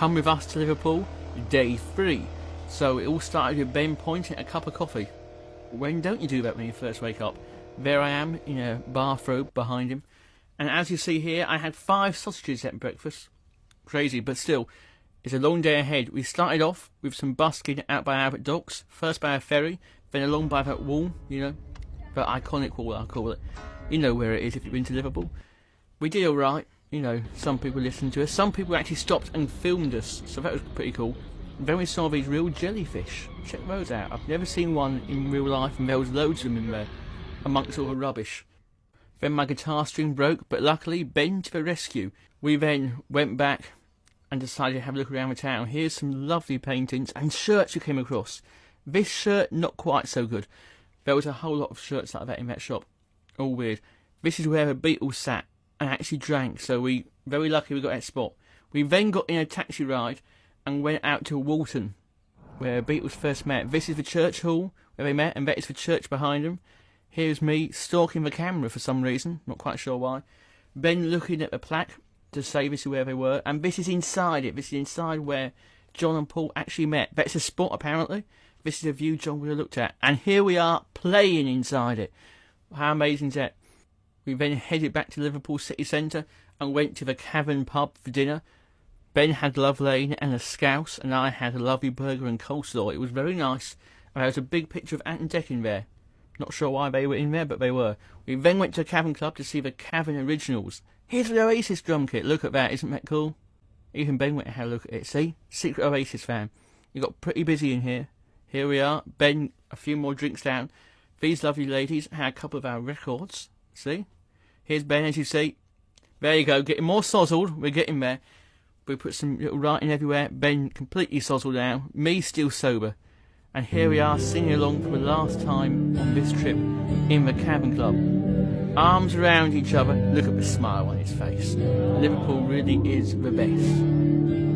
Come with us to Liverpool, day 3. So it all started with Ben pointing at a cup of coffee. When don't you do that when you first wake up? There I am in a bathrobe behind him. And as you see here, I had 5 sausages at breakfast. Crazy, but still, it's a long day ahead. We started off with some busking out by Albert Docks. First by a ferry, then along by that wall, the iconic wall I'll call it. You know where it is if you've been to Liverpool. We did alright, some people listened to us. Some people actually stopped and filmed us, so that was pretty cool. Then we saw these real jellyfish. Check those out. I've never seen one in real life, and there was loads of them in there, amongst all the rubbish. Then my guitar string broke, but luckily Ben to the rescue. We then went back and decided to have a look around the town. Here's some lovely paintings and shirts we came across. This shirt, not quite so good. There was a whole lot of shirts like that in that shop. All weird. This is where the Beatles sat and actually drank, so we very lucky we got that spot. We then got in a taxi ride and went out to Walton, where the Beatles first met. This is the church hall where they met, and that is the church behind them. Here's me stalking the camera for some reason, not quite sure why. Ben looking at the plaque to say this is where they were, and this is inside it. This is inside where John and Paul actually met. That's a spot apparently. This is a view John would have looked at, and here we are playing inside it. How amazing is that? We then headed back to Liverpool city centre and went to the Cavern pub for dinner. Ben had Love Lane and a scouse, and I had a lovely burger and coleslaw. It was very nice. And there was a big picture of Ant and Dec in there. Not sure why they were in there, but they were. We then went to the Cavern Club to see the Cavern Originals. Here's the Oasis drum kit. Look at that, isn't that cool? Even Ben went and had a look at it. See? Secret Oasis fan. You got pretty busy in here. Here we are. Ben, a few more drinks down. These lovely ladies had a couple of our records. See? Here's Ben, as you see. There you go, getting more sozzled. We're getting there. We put some little writing everywhere. Ben completely sozzled now. Me still sober. And here we are singing along for the last time on this trip in the Cavern Club. Arms around each other. Look at the smile on his face. Liverpool really is the best.